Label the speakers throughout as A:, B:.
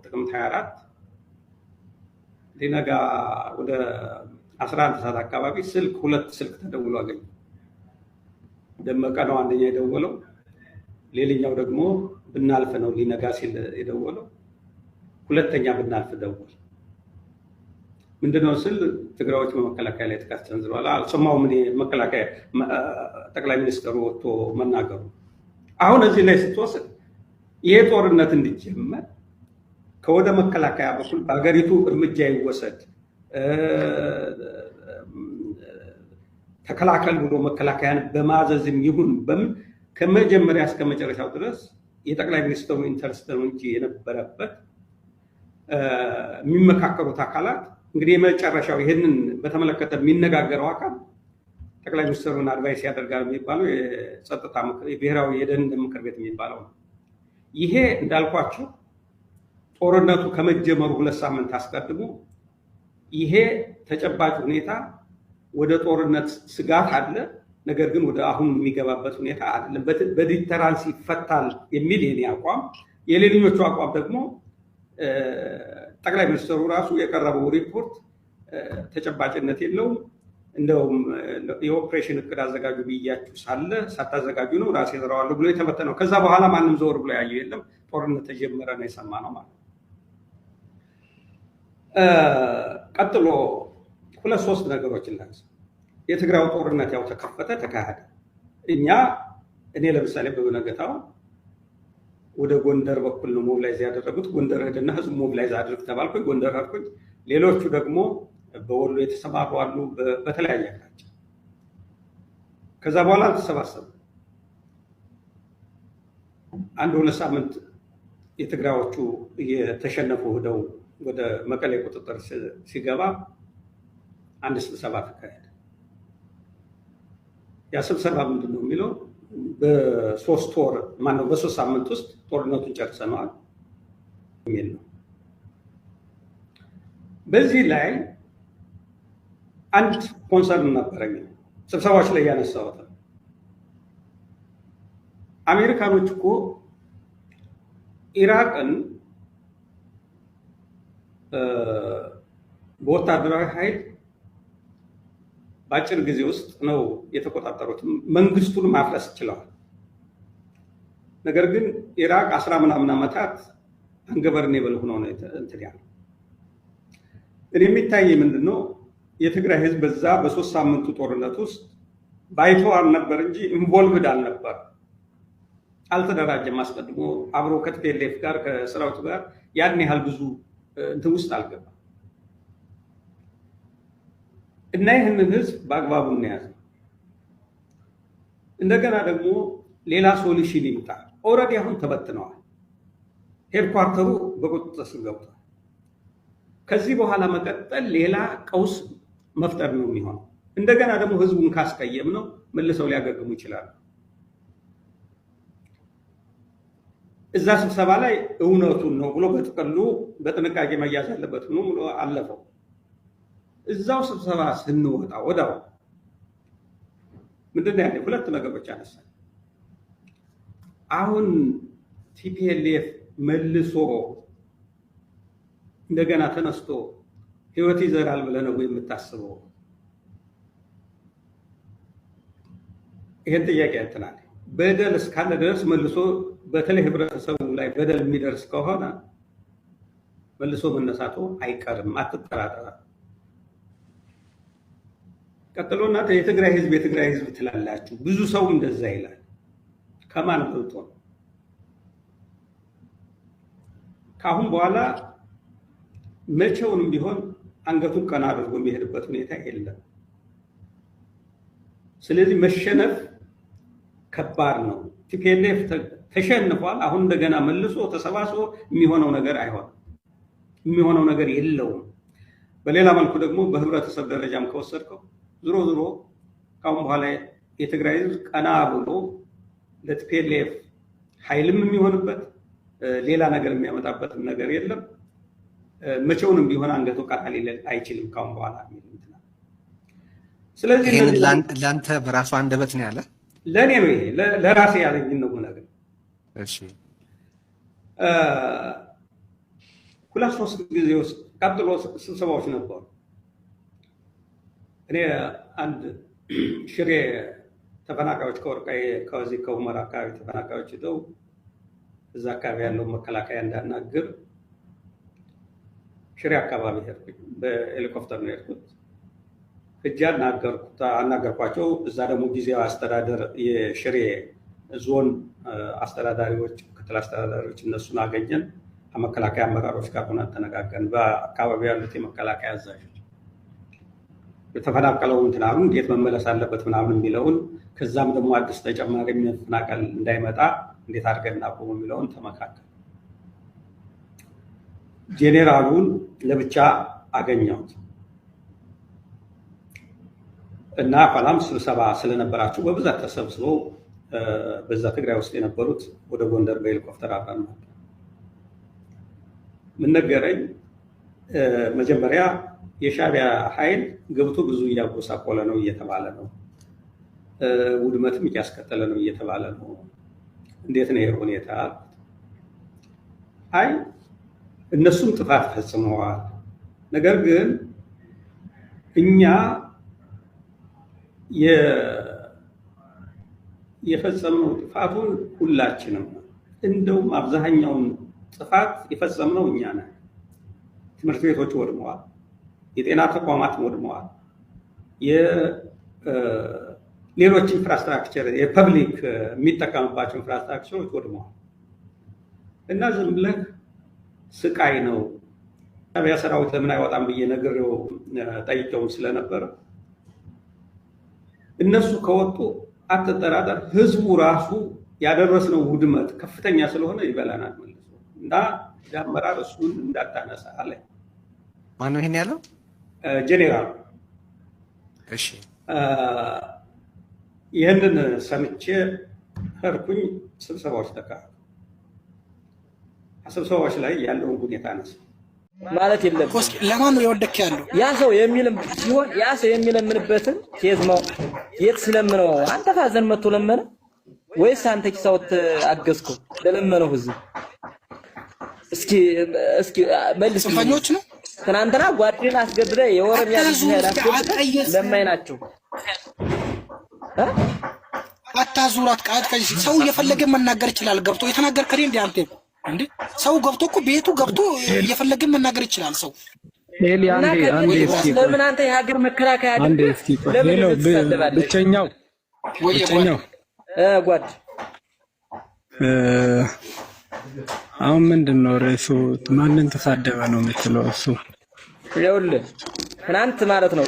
A: ጥቅምት 24 ሊነጋ ወደ 11 ሰዓት አካባቢ ሁለት ስልክ ተደውሎ አገኘ። ደመቀ ነው አንደኛ የደወለው፣ ሌላኛው ደግሞ ብናልፍ ነው ሊነጋ ሲል የደወለው። ሁለተኛ ብናልፍ ደውል ምንድነው ስል ትግራዮች በመከላከያ ላይ ጥቃት ሰንዝረዋል። አልሰማሁም እኔ መከላከያ ጠቅላይ ሚኒስትሩ ወጥቶ መናገሩ። አሁን እዚህ ላይ ስትወስድ ይሄ ጦርነት እንዲጀመር ከወደ መከላከያ በኩል በሀገሪቱ እርምጃ ይወሰድ ተከላከል ብሎ መከላከያን በማዘዝም ይሁን በምን ከመጀመሪያ እስከ መጨረሻው ድረስ የጠቅላይ ሚኒስትሩ ኢንተረስት ነው እንጂ የነበረበት የሚመካከሩት አካላት እንግዲህ የመጨረሻው ይሄንን በተመለከተ የሚነጋገረው አካል ጠቅላይ ሚኒስትሩን አድቫይስ ያደርጋል የሚባለው የጸጥታ የብሔራዊ የደህንነት ምክር ቤት የሚባለው ነው። ይሄ እንዳልኳችሁ ጦርነቱ ከመጀመሩ 2 ሳምንት አስቀድሞ ይሄ ተጨባጭ ሁኔታ ወደ ጦርነት ስጋት አለ፣ ነገር ግን ወደ አሁን የሚገባበት ሁኔታ አይደለም፣ በዲተራንስ ይፈታል የሚል የኔ አቋም። የሌሎቹ አቋም ደግሞ ጠቅላይ ሚኒስትሩ ራሱ የቀረበው ሪፖርት ተጨባጭነት የለውም፣ እንደውም የኦፕሬሽን እቅድ አዘጋጁ ብያችሁ ሳለ ሳታዘጋጁ ነው ራሴ እሰራዋለሁ ብሎ የተበተነው። ከዛ በኋላ ማንም ዘወር ብሎ ያየው የለም። ጦርነት ተጀመረ ነው የሰማነው ማለት ነው። ቀጥሎ 2-3 ነገሮችን ላንሳ። የትግራዩ ጦርነት ያው ተከፈተ፣ ተካሄደ። እኔ ለምሳሌ በበነገታው ወደ ጎንደር በኩል ነው ሞቢላይዝ ያደረጉት። ጎንደር ሄደና ህዝብ ሞቢላይዝ አድርግ ተባልኩኝ፣ ጎንደር ሄድኩኝ። ሌሎቹ ደግሞ በወሎ የተሰማሩ አሉ፣ በተለያየ አቅጣጫ። ከዛ በኋላ ተሰባሰቡ። 1-2 ሳምንት የትግራዮቹ የተሸነፉ ሄደው ወደ መቀሌ ቁጥጥር ሲገባ አንድ ስብሰባ ተካሄደ። ያ ስብሰባ ምንድን ነው የሚለው በ3 ሳምንት ውስጥ ጦርነቱን ጨርሰነዋል የሚል ነው። በዚህ ላይ አንድ ኮንሰርን ነበረኝ ስብሰባዎች ላይ ያነሳሁት። አሜሪካኖች እኮ ኢራቅን በወታደራዊ ኃይል በአጭር ጊዜ ውስጥ ነው የተቆጣጠሩት። መንግስቱን ማፍረስ ችለዋል። ነገር ግን ኢራቅ 10 ምናምን ዓመታት አንገበርኔብል ሆኖ ነው እንትን ያለው። እኔ የሚታይ ምንድነው የትግራይ ህዝብ በዛ በ3 ሳምንቱ ጦርነት ውስጥ ባይተዋር ነበር እንጂ ኢንቮልቭድ አልነበር፣ አልተደራጀም። አስቀድሞ አብሮ ከቲፒኤልኤፍ ጋር ከሰራዊቱ ጋር ያን ያህል ብዙ እንትን ውስጥ አልገባም። እና ይህንን ህዝብ በአግባቡ እናያዘው። እንደገና ደግሞ ሌላ ሶሉሽን ይምጣ። ኦልሬዲ አሁን ተበትነዋል። ሄድኳርተሩ በቁጥጥር ስር ገብቷል። ከዚህ በኋላ መቀጠል ሌላ ቀውስ መፍጠር ነው የሚሆነው። እንደገና ደግሞ ህዝቡን ካስቀየም ነው መልሰው ሊያገግሙ ይችላሉ። እዛ ስብሰባ ላይ እውነቱን ነው ብሎ በጥቅሉ በጥንቃቄ መያዝ አለበት ነው ብሎ አለፈው። እዛው ስብሰባ ስንወጣ ወዳው ምንድነው ያለው? 2 ነገሮች አነሳ። አሁን ቲፒኤልኤፍ መልሶ እንደገና ተነስቶ ህይወት ይዘራል ብለህ ነው የምታስበው? ይሄን ጥያቄ ያንተናል። በደል እስካለ ድረስ መልሶ በተለይ ህብረተሰቡ ላይ በደል የሚደርስ ከሆነ መልሶ መነሳቱ አይቀርም፣ አትጠራጠር። ቀጥሎና የትግራይ ህዝብ ትላላችሁ። ብዙ ሰው እንደዛ ይላል። ከማን በልጦ ነው? ካሁን በኋላ መቼውንም ቢሆን አንገቱን ቀና አድርጎ የሚሄድበት ሁኔታ የለም። ስለዚህ መሸነፍ ከባድ ነው። ቲፒኤልኤፍ ተሸንፏል። አሁን እንደገና መልሶ ተሰባስቦ የሚሆነው ነገር አይሆንም፣ የሚሆነው ነገር የለውም። በሌላ መልኩ ደግሞ በህብረተሰብ ደረጃም ከወሰድከው ዞሮ ካሁን በኋላ የትግራይ ህዝብ ቀና ብሎ ለቲፒኤልኤፍ ኃይልም የሚሆንበት ሌላ ነገር የሚያመጣበት ነገር የለም። መቼውንም ቢሆን አንገቱ ቀና ሊል አይችልም ካሁን በኋላ የሚል እንትና። ስለዚህ
B: ለአንተ በራሱ አንደበት ነው ያለ?
A: ለእኔ ነው ይሄ፣ ለራሴ ያለኝ ነው ነገር።
B: እሺ
A: ሁለት ሶስት ጊዜ ውስጥ ቀጥሎ ስብሰባዎች ነበሩ። እኔ አንድ ሽሬ ተፈናቃዮች ከወርቃይ ከዚህ ከሁመራ አካባቢ ተፈናቃዮች ሄደው እዛ አካባቢ ያለው መከላከያ እንዳናግር ሽሬ አካባቢ ሄድኩኝ። በሄሊኮፕተር ነው የሄድኩት። ሂጄ አናገርኳቸው። እዛ ደግሞ ጊዜያዊ አስተዳደር የሽሬ ዞን አስተዳዳሪዎች፣ ምክትል አስተዳዳሪዎች እነሱን አገኘን። ከመከላከያ አመራሮች ጋር ሆነን ተነጋገርን። በአካባቢው ያሉት የመከላከያ አዛዦች የተፈናቀለው እንትናሉ እንዴት መመለስ አለበት ምናምን የሚለውን ከዛም ደግሞ አዲስ ተጨማሪ መፈናቀል እንዳይመጣ እንዴት አድርገን እናቆም የሚለውን ተመካከል። ጄኔራሉን ለብቻ አገኘሁት እና ኋላም ስብሰባ ስለነበራቸው በብዛት ተሰብስበው በዛ ትግራይ ውስጥ የነበሩት ወደ ጎንደር በሄሊኮፕተር አብረን ነበር። ምን ነገረኝ? መጀመሪያ የሻዕቢያ ኃይል ገብቶ ብዙ እያጎሳቆለ ነው እየተባለ ነው፣ ውድመትም እያስከተለ ነው እየተባለ ነው። እንዴት ነው ይሄ ሁኔታ? አይ እነሱም ጥፋት ፈጽመዋል፣ ነገር ግን እኛ የፈጸምነው ጥፋቱን ሁላችንም ነው። እንደውም አብዛኛውን ጥፋት የፈጸምነው እኛ ነን። ትምህርት ቤቶች ወድመዋል፣ የጤና ተቋማት ወድመዋል፣ ሌሎች ኢንፍራስትራክቸር የፐብሊክ የሚጠቀምባቸው ኢንፍራስትራክቸሮች ወድመዋል እና ዝም ብለህ ስቃይ ነው። ሻዕቢያ ሰራዊት ለምን አይወጣም ብዬ ነግሬው ጠይቄውም ስለነበረ እነሱ ከወጡ አትጠራጠር፣ ህዝቡ ራሱ ያደረስነው ውድመት ከፍተኛ ስለሆነ ይበላናል መልሶ እና የአመራር እሱን እንዳታነሳ አለ።
B: ማነው ይሄን ያለው?
A: ጄኔራል።
B: እሺ
A: ይህንን ሰምቼ ሄድኩኝ። ስብሰባዎች ተካሄዱ። ስብሰባዎች ላይ ያለውን ሁኔታ አነሳ
C: ማለት የለም።
D: ለማን ነው የወደክ ያለው?
C: ያ ሰው የሚልም ሲሆን ያ ሰው የሚለምንበትን ኬዝማው የት ስለምነው አንተ ፋዘን መጥቶ ለመነ ወይስ አንተ ኪሳውት አገዝከው ለለመነው ህዝብ? እስኪ መልስ።
D: ጽንፈኞች ነው።
C: ትናንትና ጓዴን አስገብደ የኦሮሚያ ልጅ ለማይ ናቸው።
D: አታዙራት ቃት ሰው እየፈለገ መናገር ይችላል። ገብቶ የተናገርከኝ እንዴ አንተ እንዴ? ሰው ገብቶ እኮ ቤቱ ገብቶ እየፈለገ መናገር ይችላል ሰው።
E: ኤሊ አንዴ እስኪ
C: ለምን አንተ የሀገር መከላከያ
E: አንዴ እስኪ ሄሎ ብቸኛው
C: ጓድ
E: አሁን ምንድነው ርዕሱ? ማንን ተሳደበ ነው የምትለው? እሱ
C: ይኸውልህ ትናንት ማለት ነው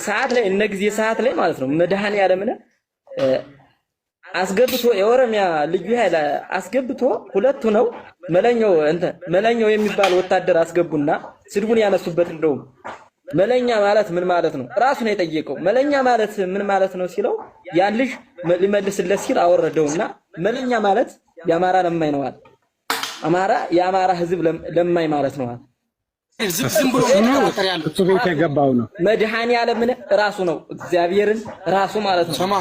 C: ሰዓት ላይ እነ ጊዜ ሰዓት ላይ ማለት ነው መድኃኒዓለምን አስገብቶ የኦሮሚያ ልዩ ኃይል አስገብቶ ሁለቱ ነው መለኛው የሚባል ወታደር አስገቡና ስድቡን ያነሱበት። እንደውም መለኛ ማለት ምን ማለት ነው ራሱ ነው የጠየቀው። መለኛ ማለት ምን ማለት ነው ሲለው ያን ልጅ ሊመልስለት ሲል አወረደውና መለኛ ማለት የአማራ ለማኝ ነው አለ። አማራ የአማራ ህዝብ ለማኝ ማለት ነው አለ።
D: ዝም ብሎ ነው
E: እሱ ቤት የገባው ነው
C: መድኃኒዓለምን ራሱ ነው እግዚአብሔርን ራሱ ማለት ነው።
D: ሰማ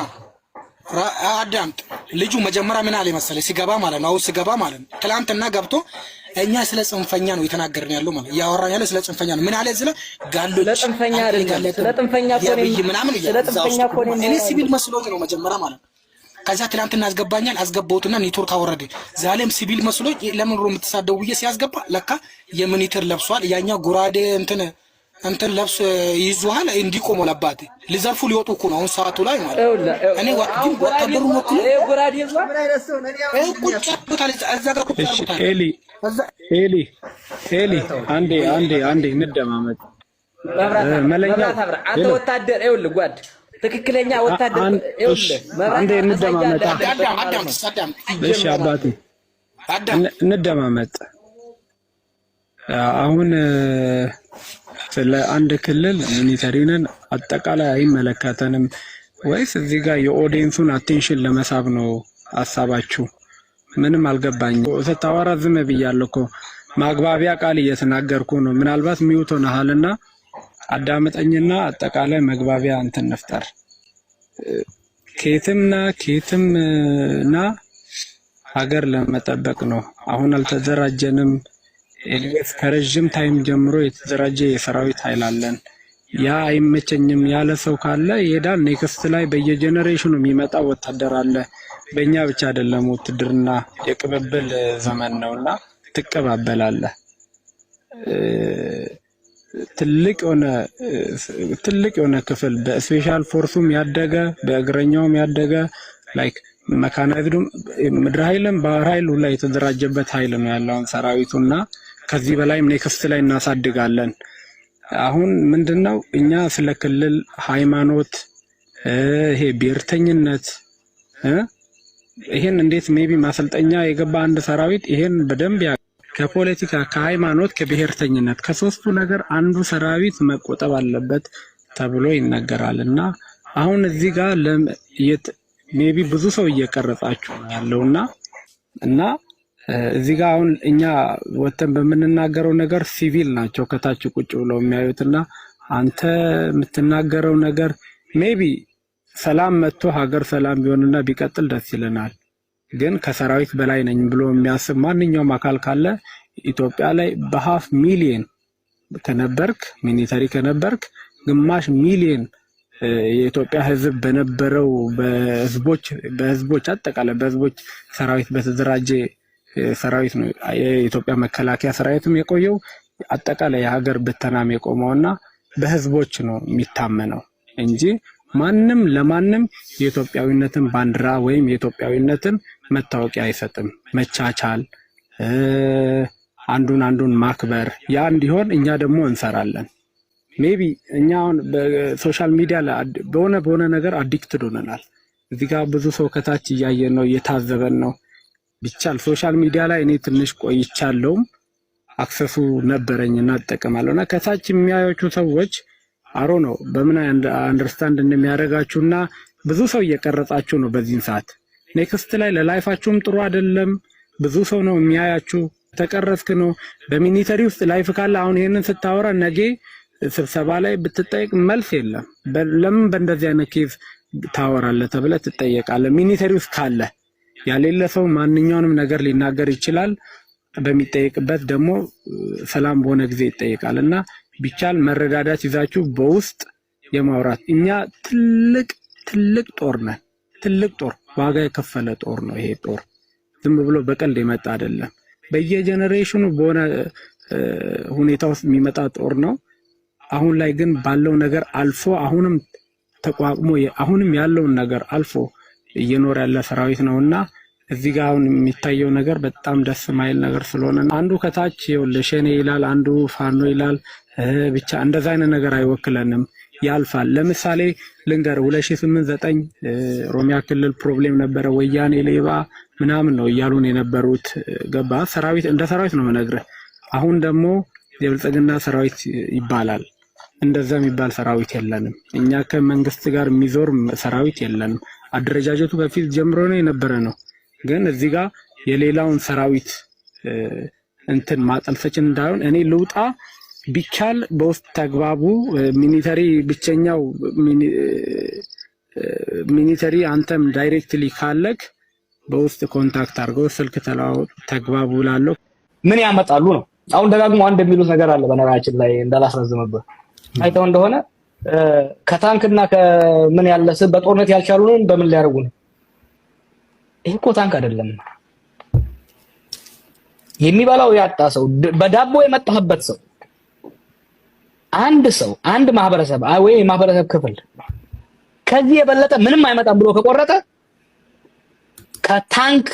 D: አዳምጥ። ልጁ መጀመሪያ ምን አለ መሰለህ ሲገባ ማለት ነው። አሁን ሲገባ ማለት ነው ትላንትና ገብቶ እኛ ስለ ጽንፈኛ ነው እየተናገርን ያለው ማለት ያወራን ያለው ስለ ጽንፈኛ ነው። ምን አለ እዚህ ላይ ጋሎች
C: ስለ ጽንፈኛ አይደለም፣ ስለ ጽንፈኛ ኮኔ
D: እኔ ሲቪል መስሎኝ ነው መጀመሪያ ማለት ነው። ከዛ ትላንትና አስገባኛል አስገባውትና ኔትወርክ አወረደ። ዛሬም ሲቪል መስሎኝ ለምን ነው የምትሳደው ብዬ ሲያስገባ ለካ የምኒተር ለብሷል። ያኛው ጉራዴ እንትን ለብስ ይዙሃል እንዲቆም ለባት ሊዘርፉ ሊወጡ እኮ ነው አሁን ሰዓቱ ላይ ማለት እኔ ወታደሩ ነው እኮ
C: ጉራዴ ይዟል።
E: ኤሊ አንዴ እንደማመጥ መለኛው
C: አንተ ወታደር ይኸውልህ ጓድ ትክክለኛ ወታደር ይኸውልህ
E: አንዴ እንደማመጥ እሺ አባቴ እንደማመጥ አሁን ስለ አንድ ክልል ሚኒተሪንን አጠቃላይ አይመለከተንም ወይስ እዚህ ጋር የኦዲየንሱን አቴንሽን ለመሳብ ነው ሐሳባችሁ? ምንም አልገባኝም። ስታወራ ዝም ብያለሁ እኮ ማግባቢያ ቃል እየተናገርኩ ነው። ምናልባት ሚውት ሆነሃልና አዳምጠኝና አጠቃላይ መግባቢያ እንትን ነፍጠር። ኬትምና ሀገር ለመጠበቅ ነው። አሁን አልተደራጀንም። ኤልያስ ከረጅም ታይም ጀምሮ የተደራጀ የሰራዊት ኃይል አለን። ያ አይመቸኝም ያለ ሰው ካለ ይሄዳል። ኔክስት ላይ በየጄኔሬሽኑ የሚመጣ ወታደር አለ። በእኛ ብቻ አይደለም ውትድርና የቅብብል ዘመን ነውና ትቀባበላለህ። ትልቅ የሆነ ክፍል በስፔሻል ፎርሱም ያደገ በእግረኛውም ያደገ ላይክ መካናይዝዱም ምድር ኃይልም ባህር ኃይል ሁላ የተደራጀበት ኃይል ነው ያለውን ሰራዊቱና ከዚህ በላይም ኔክስት ላይ እናሳድጋለን። አሁን ምንድነው እኛ ስለ ክልል ሃይማኖት ይሄ ብሔርተኝነት ይሄን እንዴት ሜቢ ማሰልጠኛ የገባ አንድ ሰራዊት ይሄን በደንብ ከፖለቲካ ከሃይማኖት ከብሔርተኝነት ከሶስቱ ነገር አንዱ ሰራዊት መቆጠብ አለበት ተብሎ ይነገራልና አሁን እዚህ ጋር ሜቢ ብዙ ሰው እየቀረጻችሁ ያለውና እዚህ ጋር አሁን እኛ ወተን በምንናገረው ነገር ሲቪል ናቸው ከታች ቁጭ ብለው የሚያዩትና አንተ የምትናገረው ነገር ሜቢ ሰላም መጥቶ ሀገር ሰላም ቢሆንና ቢቀጥል ደስ ይለናል። ግን ከሰራዊት በላይ ነኝ ብሎ የሚያስብ ማንኛውም አካል ካለ ኢትዮጵያ ላይ በሃፍ ሚሊየን ከነበርክ ሚሊተሪ ከነበርክ ግማሽ ሚሊየን የኢትዮጵያ ህዝብ በነበረው በህዝቦች አጠቃላይ በህዝቦች ሰራዊት በተደራጀ ሰራዊት ነው የኢትዮጵያ መከላከያ ሰራዊትም የቆየው አጠቃላይ የሀገር ብተናም የቆመውና በህዝቦች ነው የሚታመነው እንጂ ማንም ለማንም የኢትዮጵያዊነትን ባንዲራ ወይም የኢትዮጵያዊነትን መታወቂያ አይሰጥም። መቻቻል አንዱን ማክበር ያ እንዲሆን እኛ ደግሞ እንሰራለን። ሜቢ እኛ አሁን በሶሻል ሚዲያ ላይ በሆነ ነገር አዲክትድ ሆነናል። እዚህ ጋር ብዙ ሰው ከታች እያየን ነው እየታዘበን ነው። ቢቻል ሶሻል ሚዲያ ላይ እኔ ትንሽ ቆይቻለሁም አክሰሱ ነበረኝና ተጠቀማለሁና ከታች የሚያዩችሁ ሰዎች አሮ ነው በምን አንደርስታንድ እንደሚያደርጋችሁና ብዙ ሰው እየቀረጻችሁ ነው በዚህን ሰዓት። ኔክስት ላይ ለላይፋችሁም ጥሩ አይደለም። ብዙ ሰው ነው የሚያያችሁ ተቀረጽክ ነው በሚኒተሪ ውስጥ ላይፍ ካለ አሁን ይሄንን ስታወራ ነገ ስብሰባ ላይ ብትጠይቅ መልስ የለም። ለምን በእንደዚህ አይነት ኬዝ ታወራለህ ተብለህ ትጠየቃለህ። ሚኒተሪ ውስጥ ካለ ያሌለ ሰው ማንኛውንም ነገር ሊናገር ይችላል። በሚጠየቅበት ደግሞ ሰላም በሆነ ጊዜ ይጠየቃልና ቢቻል መረዳዳት ይዛችሁ በውስጥ የማውራት እኛ ትልቅ ጦር ነን። ትልቅ ጦር ዋጋ የከፈለ ጦር ነው። ይሄ ጦር ዝም ብሎ በቀልድ የመጣ አይደለም። በየጄኔሬሽኑ በሆነ ሁኔታ ውስጥ የሚመጣ ጦር ነው። አሁን ላይ ግን ባለው ነገር አልፎ አሁንም ተቋቁሞ አሁንም ያለውን ነገር አልፎ እየኖረ ያለ ሰራዊት ነውና እዚህ ጋር አሁን የሚታየው ነገር በጣም ደስ ማይል ነገር ስለሆነ አንዱ ከታች ለሸኔ ይላል፣ አንዱ ፋኖ ይላል። ብቻ እንደዛ አይነት ነገር አይወክለንም፣ ያልፋል። ለምሳሌ ልንገር 2008-9 ኦሮሚያ ክልል ፕሮብሌም ነበረ። ወያኔ ሌባ ምናምን ነው እያሉን የነበሩት ገባ። ሰራዊት እንደ ሰራዊት ነው የምነግርህ። አሁን ደግሞ የብልጽግና ሰራዊት ይባላል። እንደዛ የሚባል ሰራዊት የለንም። እኛ ከመንግስት ጋር የሚዞር ሰራዊት የለንም። አደረጃጀቱ በፊት ጀምሮ ነው የነበረ ነው። ግን እዚህ ጋር የሌላውን ሰራዊት እንትን ማጠልፈችን እንዳይሆን እኔ ልውጣ ቢቻል በውስጥ ተግባቡ። ሚኒተሪ ብቸኛው ሚኒተሪ አንተም ዳይሬክትሊ ካለክ በውስጥ ኮንታክት አድርገው ስልክ ተለዋወጡ ተግባቡ ላለው
F: ምን ያመጣሉ ነው። አሁን ደጋግሞ አንድ የሚሉት ነገር አለ በነገራችን ላይ እንዳላስረዝምበት አይተው እንደሆነ ከታንክና ከምን ያለስ በጦርነት ያልቻሉን በምን ሊያደርጉ ነው? ይሄ እኮ ታንክ አይደለም። የሚበላው ያጣ ሰው በዳቦ የመጣበት ሰው አንድ ማህበረሰብ ወይ የማህበረሰብ ክፍል ከዚህ የበለጠ ምንም አይመጣም ብሎ ከቆረጠ ከታንክ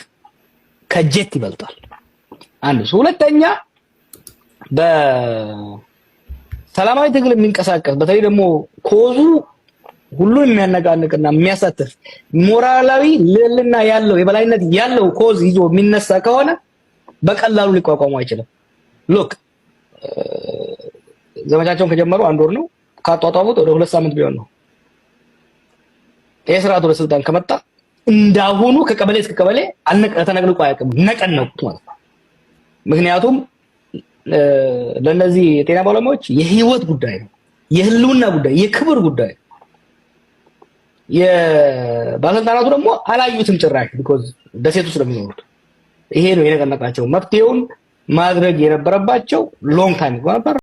F: ከጀት ይበልጣል። አንድ ሁለተኛ በሰላማዊ ትግል የሚንቀሳቀስ በተለይ ደግሞ ኮዙ ሁሉን የሚያነቃንቅና የሚያሳትፍ ሞራላዊ ልዕልና ያለው የበላይነት ያለው ኮዝ ይዞ የሚነሳ ከሆነ በቀላሉ ሊቋቋሙ አይችልም። ሎክ ዘመቻቸውን ከጀመሩ 1 ወር ነው። ካጧጧፉት ወደ 2 ሳምንት ቢሆን ነው። የስርዓቱ ወደ ስልጣን ከመጣ እንዳሁኑ ከቀበሌ እስከ ቀበሌ ተነቅንቆ አያውቅም። ነቀነቁት ማለት ነው። ምክንያቱም ለነዚህ የጤና ባለሙያዎች የህይወት ጉዳይ ነው፣ የህልውና ጉዳይ፣ የክብር ጉዳይ። የባለስልጣናቱ ደግሞ አላዩትም ጭራሽ ቢኮዝ ደሴቱ ስለሚኖሩት። ይሄ ነው የነቀነቃቸው። መፍትሄውን ማድረግ የነበረባቸው ሎንግ ታይም ነበር።